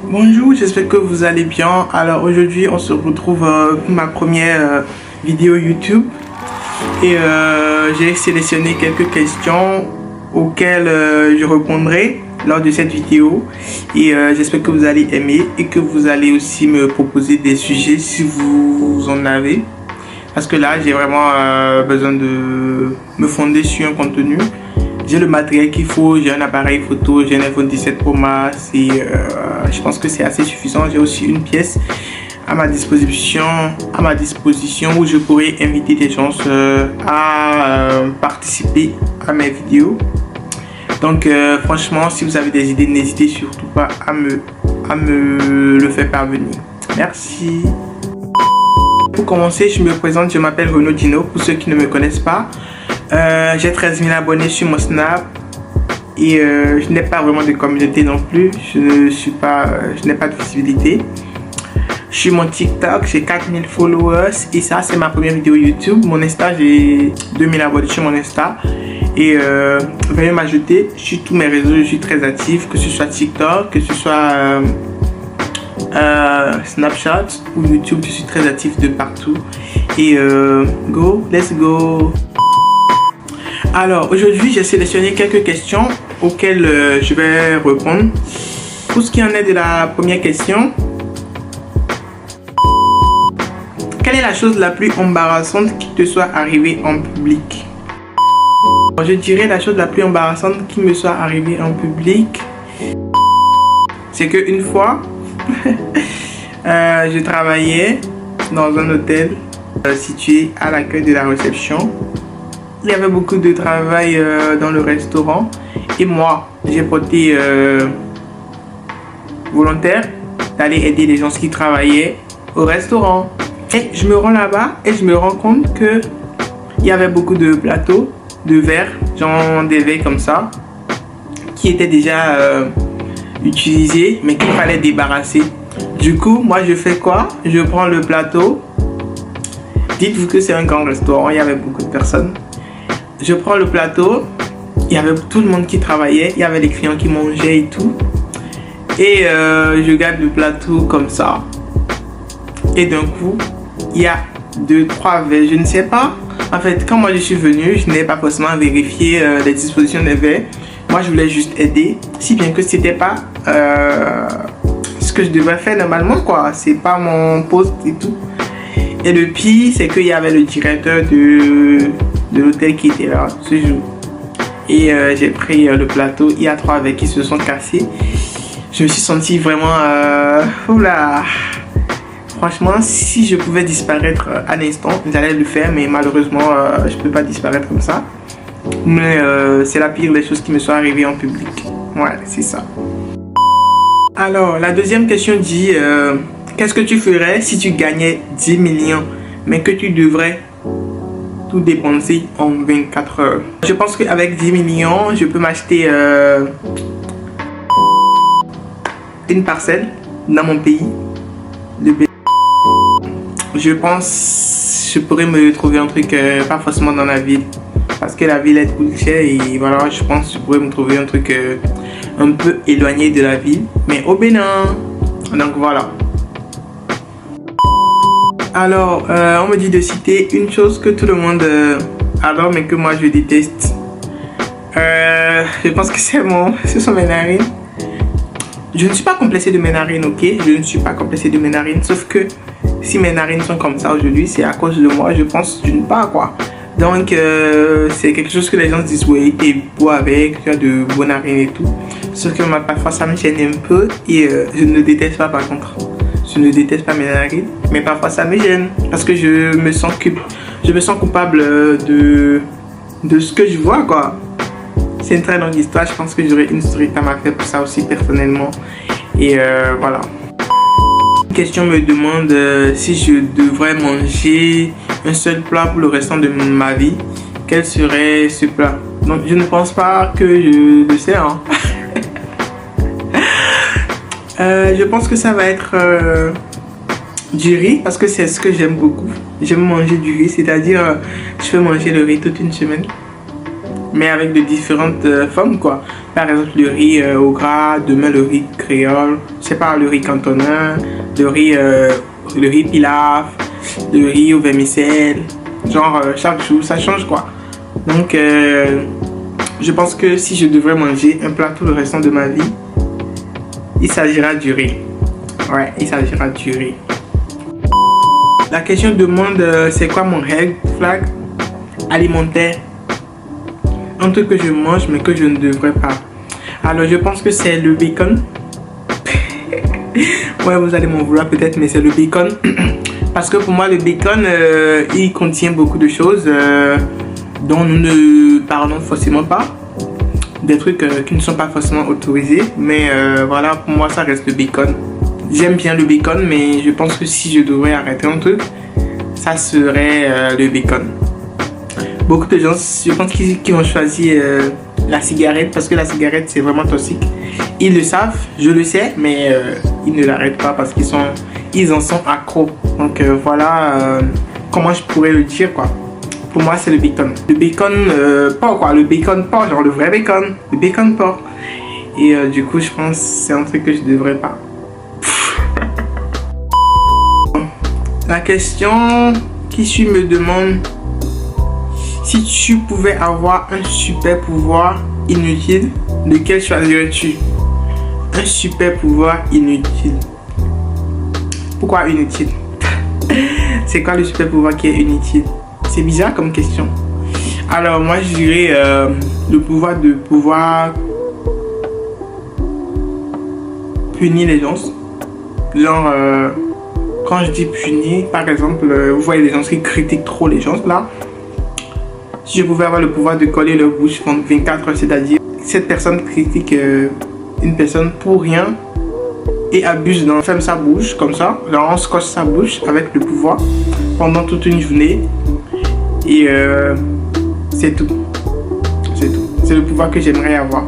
Bonjour, j'espère que vous allez bien. Alors aujourd'hui on se retrouve pour ma première vidéo YouTube et j'ai sélectionné quelques questions auxquelles je répondrai lors de cette vidéo et j'espère que vous allez aimer et que vous allez aussi me proposer des sujets si vous en avez, parce que là j'ai vraiment besoin de me fonder sur un contenu. J'ai le matériel qu'il faut, j'ai un appareil photo, j'ai un iPhone 17 Pro Max et je pense que c'est assez suffisant. J'ai aussi une pièce à ma disposition où je pourrais inviter des gens à participer à mes vidéos. Donc franchement, si vous avez des idées, n'hésitez surtout pas à me le faire parvenir. Merci. Pour commencer, je me présente, je m'appelle Renaud Dino, pour ceux qui ne me connaissent pas. J'ai 13 000 abonnés sur mon Snap et je n'ai pas vraiment de communauté non plus. Je n'ai pas de visibilité. Sur mon TikTok, j'ai 4000 followers et ça, c'est ma première vidéo YouTube. Mon Insta, j'ai 2000 abonnés sur mon Insta. Et veuillez m'ajouter sur tous mes réseaux, je suis très actif, que ce soit TikTok, que ce soit Snapchat ou YouTube, je suis très actif de partout. Et let's go. Alors aujourd'hui j'ai sélectionné quelques questions auxquelles je vais répondre. Pour ce qui en est de la première question, quelle est la chose la plus embarrassante qui te soit arrivée en public? Je dirais la chose la plus embarrassante qui me soit arrivée en public, c'est qu'une fois je travaillais dans un hôtel situé à l'accueil de la réception. Il y avait beaucoup de travail dans le restaurant et moi j'ai porté volontaire d'aller aider les gens qui travaillaient au restaurant. Et je me rends là-bas et je me rends compte que il y avait beaucoup de plateaux, de verres, genre des verres comme ça, qui étaient déjà utilisés mais qu'il fallait débarrasser. Du coup, moi je fais quoi? Je prends le plateau. Dites-vous que c'est un grand restaurant, il y avait beaucoup de personnes. Je prends le plateau, il y avait tout le monde qui travaillait, il y avait les clients qui mangeaient et tout. Et je garde le plateau comme ça. Et d'un coup, il y a 2-3 verres, je ne sais pas. En fait, quand moi je suis venu, je n'ai pas forcément vérifié les dispositions des verres. Moi, je voulais juste aider, si bien que c'était pas ce que je devrais faire normalement, quoi. C'est pas mon poste et tout. Et le pire, c'est qu'il y avait le directeur de l'hôtel qui était là ce jour. Et j'ai pris le plateau. Il y a 3 verres qui se sont cassés. Je me suis senti vraiment... oula. Franchement, si je pouvais disparaître à l'instant, j'allais le faire. Mais malheureusement, je ne peux pas disparaître comme ça. Mais c'est la pire des choses qui me sont arrivées en public. Ouais, c'est ça. Alors, la deuxième question dit... qu'est-ce que tu ferais si tu gagnais 10 millions, mais que tu devrais tout dépenser en 24 heures? Je pense qu'avec 10 millions, je peux m'acheter une parcelle dans mon pays. Je pense que je pourrais me trouver un truc, pas forcément dans la ville, parce que la ville est coûte cher et voilà, je pense que je pourrais me trouver un truc un peu éloigné de la ville, mais au Bénin. Donc voilà. Alors, on me dit de citer une chose que tout le monde adore mais que moi je déteste. Je pense que ce sont mes narines. Je ne suis pas complexé de mes narines, ok? Je ne suis pas complexé de mes narines, sauf que si mes narines sont comme ça aujourd'hui, c'est à cause de moi, je pense, d'une part, quoi. Donc, c'est quelque chose que les gens se disent, oui, t'es beau avec, tu as de beaux narines et tout. Sauf que parfois, ça me gêne un peu et je ne le déteste pas par contre. Je ne déteste pas mes narines, mais parfois ça me gêne parce que je me sens coupable de ce que je vois, quoi. C'est une très longue histoire, je pense que j'aurai une story à ma faire pour ça aussi personnellement. Et voilà. Une question me demande si je devrais manger un seul plat pour le restant de ma vie, quel serait ce plat? Donc je ne pense pas que je le sais, hein. Je pense que ça va être du riz parce que c'est ce que j'aime beaucoup. J'aime manger du riz, c'est-à-dire je peux manger le riz toute une semaine. mais avec de différentes formes quoi. Par exemple le riz au gras, demain le riz créole, je sais pas, le riz cantonais, le riz pilaf, le riz au vermicelle, genre chaque jour ça change quoi. Donc je pense que si je devrais manger un plat tout le restant de ma vie, il s'agira du riz. Ouais, il s'agira du riz. La question demande c'est quoi mon red flag alimentaire? Un truc que je mange mais que je ne devrais pas. Alors je pense que c'est le bacon. Ouais, vous allez m'en vouloir peut-être, mais c'est le bacon. Parce que pour moi le bacon il contient beaucoup de choses dont nous ne parlons forcément pas. Des trucs qui ne sont pas forcément autorisés. Mais voilà, pour moi ça reste le bacon. J'aime bien le bacon, mais je pense que si je devrais arrêter un truc, ça serait le bacon. Beaucoup de gens, je pense qu'ils ont choisi la cigarette parce que la cigarette c'est vraiment toxique. Ils le savent, je le sais, mais ils ne l'arrêtent pas parce qu'ils en sont accros. Donc voilà comment je pourrais le dire quoi. Pour moi c'est le bacon. Le bacon porc quoi, le bacon porc, genre le vrai bacon, le bacon porc. Et du coup je pense que c'est un truc que je devrais pas. La question qui suit me demande si tu pouvais avoir un super pouvoir inutile, lequel choisirais-tu? Un super pouvoir inutile. Pourquoi inutile? C'est quoi le super pouvoir qui est inutile? C'est bizarre comme question. Alors moi je dirais le pouvoir de pouvoir punir les gens. Genre quand je dis punir, par exemple, vous voyez les gens qui critiquent trop les gens là. Si je pouvais avoir le pouvoir de coller leur bouche pendant 24 heures, c'est-à-dire cette personne critique une personne pour rien et abuse dans ferme sa bouche comme ça, genre on scotche sa bouche avec le pouvoir pendant toute une journée et c'est tout. C'est tout. C'est le pouvoir que j'aimerais avoir.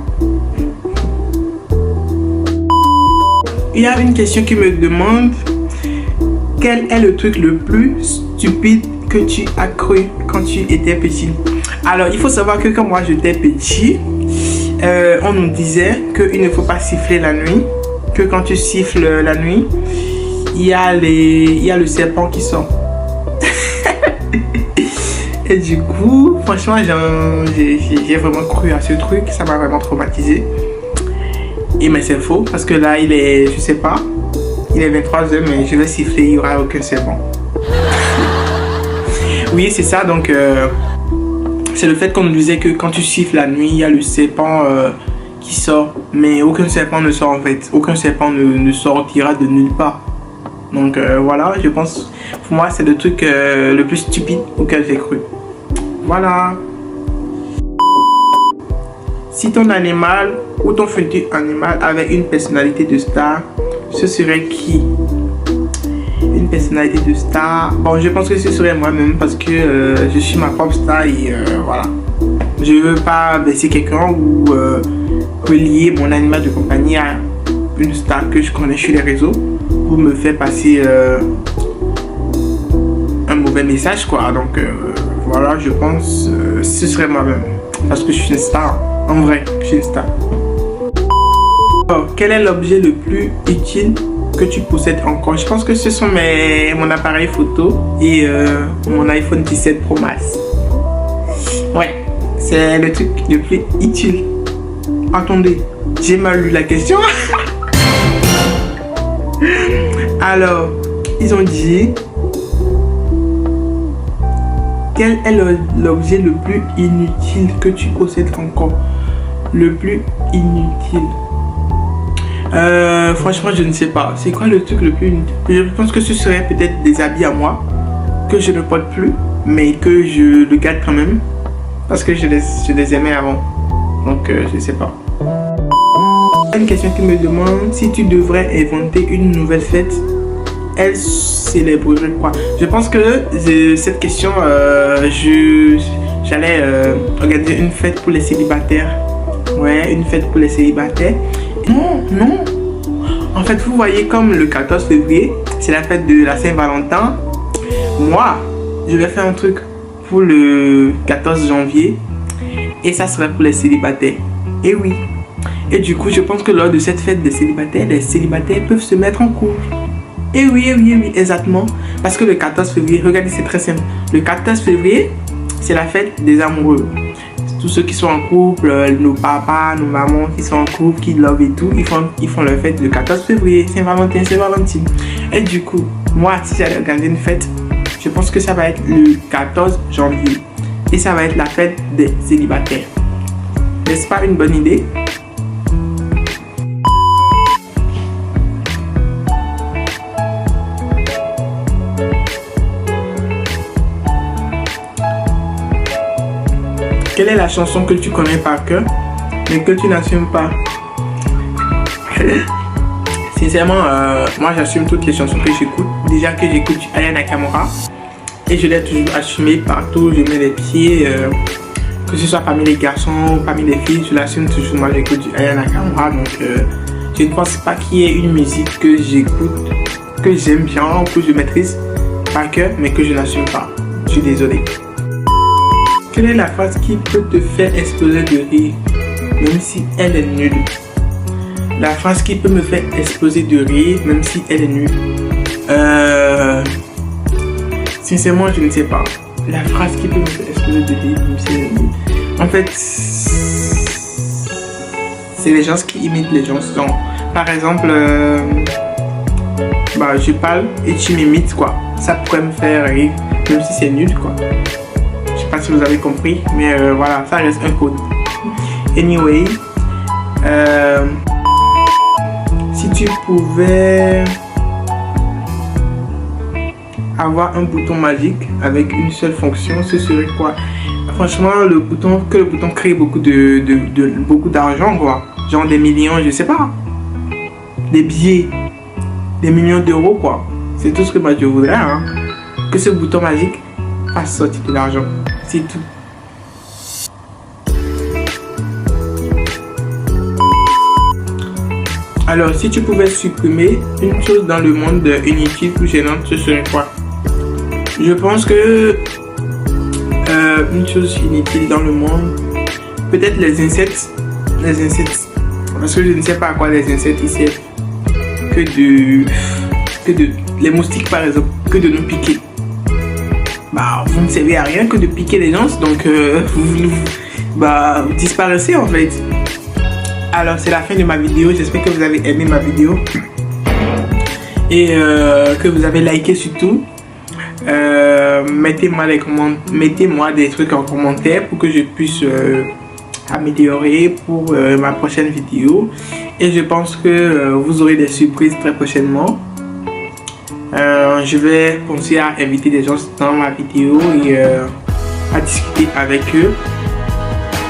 Il y a une question qui me demande quel est le truc le plus stupide que tu as cru quand tu étais petit. Alors il faut savoir que quand moi j'étais petit, on nous disait qu'il ne faut pas siffler la nuit, que quand tu siffles la nuit, il y a le serpent qui sort. Et du coup, franchement, j'ai vraiment cru à ce truc, ça m'a vraiment traumatisé. Et mais c'est faux, parce que là, il est, je sais pas, il est 23h, mais je vais siffler, il n'y aura aucun serpent. Oui, c'est ça, donc c'est le fait qu'on nous disait que quand tu siffles la nuit, il y a le serpent qui sort, mais aucun serpent ne sort en fait, aucun serpent ne sortira de nulle part. Donc voilà, je pense, pour moi, c'est le truc le plus stupide auquel j'ai cru. Voilà. Si ton animal ou ton futur animal avait une personnalité de star, ce serait qui? Une personnalité de star. Bon, je pense que ce serait moi-même parce que je suis ma propre star et voilà. Je veux pas baisser quelqu'un ou relier mon animal de compagnie à une star que je connais sur les réseaux pour me faire passer un mauvais message quoi. Donc voilà, je pense ce serait moi-même parce que je suis une star. En vrai, je suis une star. Alors, quel est l'objet le plus utile que tu possèdes encore? Je pense que ce sont mon appareil photo et mon iPhone 17 Pro Max. Ouais, c'est le truc le plus utile. Attendez, j'ai mal lu la question. Alors, ils ont dit quel est l'objet le plus inutile que tu possèdes encore? Le plus inutile. Franchement, je ne sais pas. C'est quoi le truc le plus inutile? Je pense que ce serait peut-être des habits à moi que je ne porte plus, mais que je le garde quand même parce que je les aimais avant. Donc, je sais pas. Une question qui me demande si tu devrais inventer une nouvelle fête, elle célébrerait quoi? Je pense que cette question, j'allais organiser une fête pour les célibataires. Ouais, une fête pour les célibataires. Non, non. En fait, vous voyez comme le 14 février, c'est la fête de la Saint-Valentin. Moi, je vais faire un truc pour le 14 janvier. Et ça serait pour les célibataires. Et oui. Et du coup, je pense que lors de cette fête des célibataires, les célibataires peuvent se mettre en couple. Et oui, et oui, et oui, exactement. Parce que le 14 février, regardez, c'est très simple. Le 14 février, c'est la fête des amoureux. Tous ceux qui sont en couple, nos papas, nos mamans qui sont en couple, qui love et tout, ils font leur fête le 14 février. Saint-Valentin, c'est Valentine. Et du coup, moi, si j'allais organiser une fête, je pense que ça va être le 14 janvier. Et ça va être la fête des célibataires. N'est-ce pas une bonne idée? Quelle est la chanson que tu connais par cœur, mais que tu n'assumes pas? Sincèrement, moi j'assume toutes les chansons que j'écoute. Déjà que j'écoute Aya Nakamura. Et je l'ai toujours assumé partout, je mets les pieds. Que ce soit parmi les garçons ou parmi les filles, je l'assume toujours. Moi j'écoute Aya Nakamura. Donc je ne pense pas qu'il y ait une musique que j'écoute, que j'aime bien ou que je maîtrise par cœur, mais que je n'assume pas. Je suis désolé. Quelle est la phrase qui peut te faire exploser de rire, même si elle est nulle? La phrase qui peut me faire exploser de rire, même si elle est nulle. Sincèrement, je ne sais pas. La phrase qui peut me faire exploser de rire, même si elle est nulle. En fait, c'est les gens qui imitent les gens. Donc, par exemple, je parle et tu m'imites, quoi. Ça pourrait me faire rire, même si c'est nul, quoi. Je sais pas si vous avez compris, mais voilà, ça reste un code. Anyway, si tu pouvais avoir un bouton magique avec une seule fonction, ce serait quoi? Franchement, le bouton crée beaucoup beaucoup d'argent, quoi. Genre des millions, je sais pas. Des billets, des millions d'euros, quoi. C'est tout ce que moi je voudrais, hein. Que ce bouton magique fasse sortir de l'argent. C'est tout. Alors, si tu pouvais supprimer une chose dans le monde inutile ou gênante, ce serait quoi? Je pense que une chose inutile dans le monde, peut-être les insectes. Les insectes. Parce que je ne sais pas à quoi les insectes ils servent. Les moustiques par exemple, que de nous piquer. Vous ne servez à rien que de piquer les gens, donc vous disparaissez en fait. Alors c'est la fin de ma vidéo, j'espère que vous avez aimé ma vidéo et que vous avez liké surtout. Mettez-moi des trucs en commentaire pour que je puisse améliorer pour ma prochaine vidéo, et je pense que vous aurez des surprises très prochainement. Je vais penser à inviter des gens dans ma vidéo et à discuter avec eux.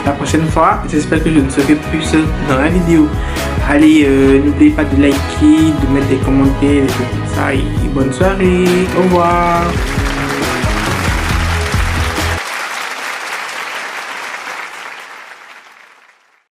La prochaine fois, j'espère que je ne serai plus seul dans la vidéo. Allez, n'oubliez pas de liker, de mettre des commentaires, des trucs comme ça. Et bonne soirée, au revoir.